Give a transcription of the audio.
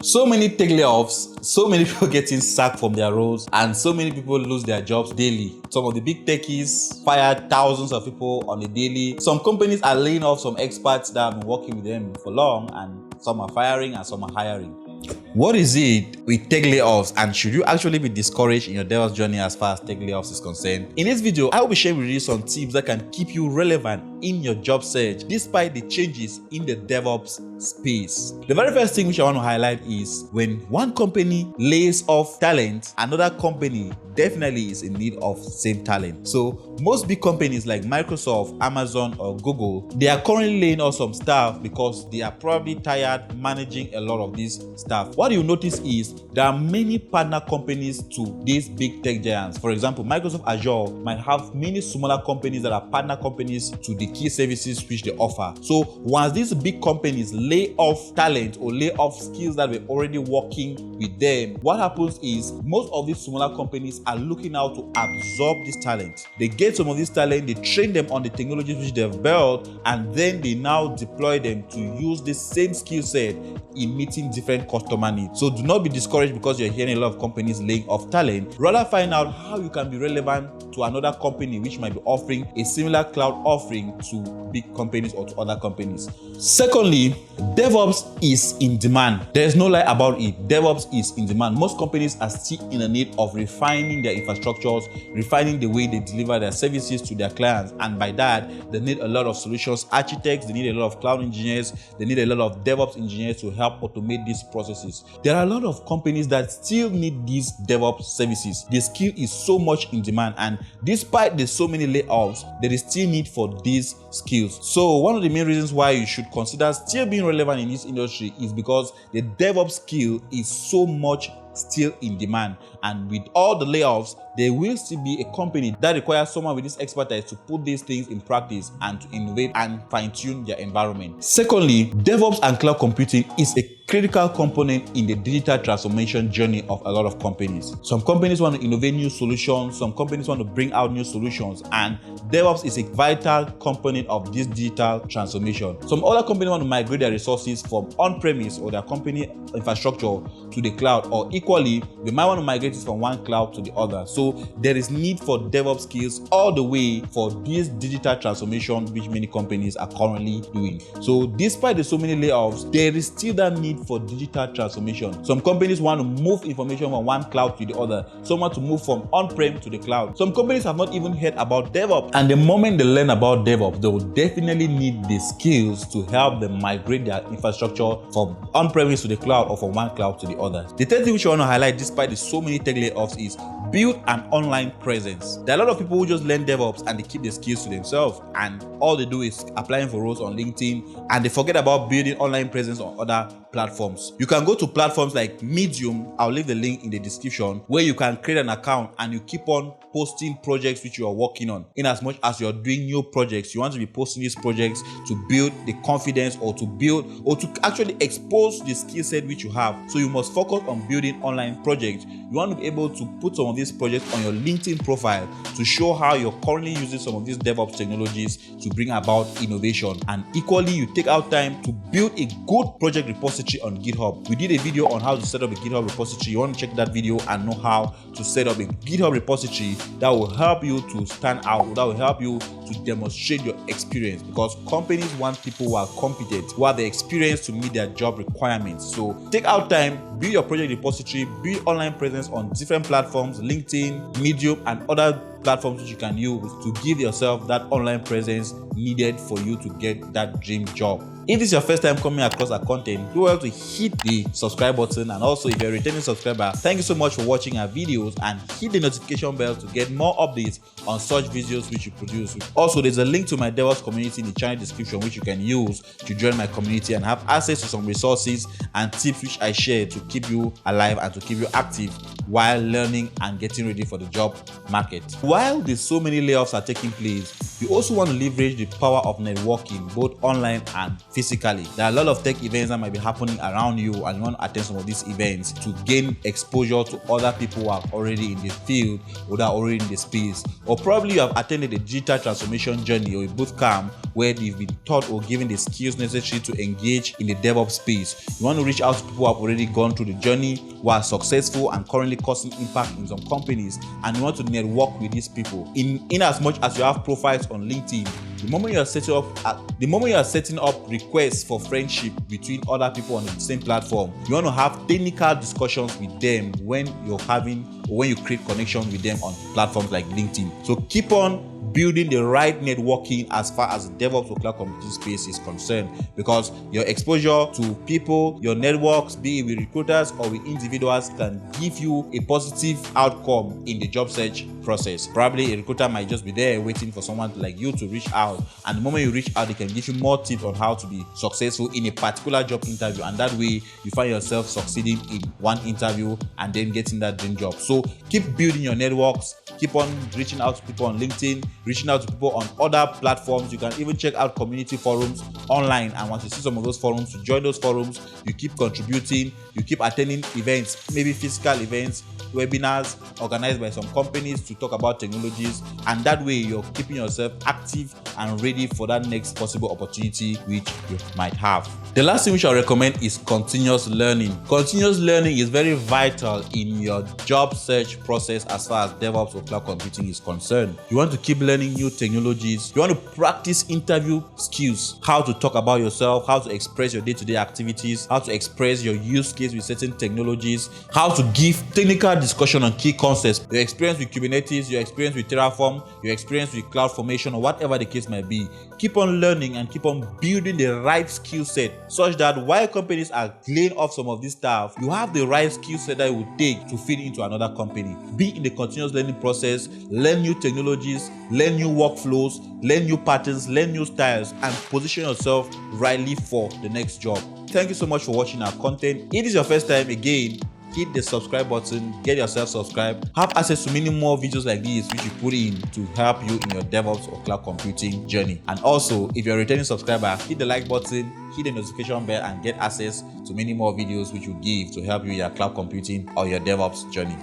So many tech layoffs, so many people getting sacked from their roles, and so many people lose their jobs daily. Some of the big techies fired thousands of people on a daily. Some companies are laying off some experts that have been working with them for long, and some are firing and some are hiring. What is it with tech layoffs, and should you actually be discouraged in your DevOps journey as far as tech layoffs is concerned? In this video, I will be sharing with you some tips that can keep you relevant in your job search despite the changes in the DevOps space. The very first thing which I want to highlight is when one company lays off talent, another company definitely is in need of same talent. So most big companies like Microsoft, Amazon, or Google, they are currently laying off some staff because they are probably tired managing a lot of these staff. What you notice is there are many partner companies to these big tech giants. For example, Microsoft Azure might have many smaller companies that are partner companies to the key services which they offer. So once these big companies lay off talent or lay off skills that were already working with them, what happens is most of these smaller companies are looking out to absorb this talent. They get some of this talent, they train them on the technologies which they've built, and then they now deploy them to use the same skill set in meeting different customer needs. So do not be discouraged because you're hearing a lot of companies laying off talent. Rather find out how you can be relevant to another company which might be offering a similar cloud offering to big companies or to other companies. Secondly, DevOps is in demand. There's no lie about it. DevOps is in demand. Most companies are still in the need of refining their infrastructures, refining the way they deliver their services to their clients, and by that, they need a lot of solutions architects, they need a lot of cloud engineers, they need a lot of DevOps engineers to help automate these processes. There are a lot of companies that still need these DevOps services. The skill is so much in demand, and despite the so many layoffs, there is still need for these skills. So one of the main reasons why you should consider still being relevant in this industry is because the DevOps skill is so much still in demand, and with all the layoffs, there will still be a company that requires someone with this expertise to put these things in practice and to innovate and fine-tune their environment. Secondly, DevOps and cloud computing is a critical component in the digital transformation journey of a lot of companies. Some companies want to innovate new solutions, some companies want to bring out new solutions, and DevOps is a vital component of this digital transformation. Some other companies want to migrate their resources from on-premise or their company infrastructure to the cloud, or equally, they might want to migrate it from one cloud to the other. So there is need for DevOps skills all the way for this digital transformation which many companies are currently doing. So despite the so many layoffs, there is still that need for digital transformation. Some companies want to move information from one cloud to the other. Some want to move from on-prem to the cloud. Some companies have not even heard about DevOps, and the moment they learn about DevOps, they will definitely need the skills to help them migrate their infrastructure from on-premise to the cloud or from one cloud to the other. The third thing which I want to highlight despite the so many tech layoffs is build an online presence. There are a lot of people who just learn DevOps and they keep the skills to themselves, and all they do is applying for roles on LinkedIn, and they forget about building online presence on other platforms. You can go to platforms like Medium, I'll leave the link in the description, where you can create an account and you keep on posting projects which you are working on. In as much as you're doing new projects, you want to be posting these projects to build the confidence or to build or to actually expose the skill set which you have. So you must focus on building online projects. You want to be able to put some of these projects on your LinkedIn profile to show how you're currently using some of these DevOps technologies to bring about innovation. And equally, you take out time to build a good project repository on GitHub. We did a video on how to set up a GitHub repository. You want to check that video and know how to set up a GitHub repository that will help you to stand out, that will help you to demonstrate your experience, because companies want people who are competent, who have the experience to meet their job requirements. So take out time, build your project repository, build online presence on different platforms, LinkedIn, Medium, and other platforms which you can use to give yourself that online presence needed for you to get that dream job. If this is your first time coming across our content, do well to hit the subscribe button, and also if you're a returning subscriber, thank you so much for watching our videos, and hit the notification bell to get more updates on such videos which we produce. Also, there's a link to my DevOps community in the channel description which you can use to join my community and have access to some resources and tips which I share to keep you alive and to keep you active while learning and getting ready for the job market. While there's so many layoffs are taking place, you also want to leverage the power of networking both online and physically. There are a lot of tech events that might be happening around you, and you want to attend some of these events to gain exposure to other people who are already in the field or that are already in the space. Or probably you have attended a digital transformation journey or a boot camp where you've been taught or given the skills necessary to engage in the DevOps space. You want to reach out to people who have already gone through the journey, who are successful and currently causing impact in some companies, and you want to network with these people. In as much as you have profiles on LinkedIn, the moment you are setting up requests for friendship between other people on the same platform, you want to have technical discussions with them when you create connections with them on platforms like LinkedIn. So keep on building the right networking as far as the DevOps or cloud computing space is concerned, because your exposure to people, your networks, be it with recruiters or with individuals, can give you a positive outcome in the job search process. Probably a recruiter might just be there waiting for someone like you to reach out, and the moment you reach out, they can give you more tips on how to be successful in a particular job interview, and that way you find yourself succeeding in one interview and then getting that dream job. So keep building your networks, keep on reaching out to people on LinkedIn, reaching out to people on other platforms. You can even check out community forums online, and once you see some of those forums, you join those forums, you keep contributing, you keep attending events, maybe physical events, webinars organized by some companies to talk about technologies, and that way you're keeping yourself active and ready for that next possible opportunity which you might have. The last thing which I recommend is continuous learning. Continuous learning is very vital in your job search process as far as DevOps or cloud computing is concerned. You want to keep learning new technologies. You want to practice interview skills, how to talk about yourself, how to express your day-to-day activities, how to express your use case with certain technologies, how to give technical discussion on key concepts. Your experience with Kubernetes, your experience with Terraform, your experience with CloudFormation, or whatever the case might be. Keep on learning and keep on building the right skill set, such that while companies are laying off some of this staff, you have the right skill set that it would take to fit into another company. Be in the continuous learning process, learn new technologies, learn new workflows, learn new patterns, learn new styles, and position yourself rightly for the next job. Thank you so much for watching our content. If it is your first time, again, hit the subscribe button, get yourself subscribed, have access to many more videos like these which you put in to help you in your DevOps or cloud computing journey. And also, if you're a returning subscriber, hit the like button, hit the notification bell, and get access to many more videos which will give to help you in your cloud computing or your DevOps journey.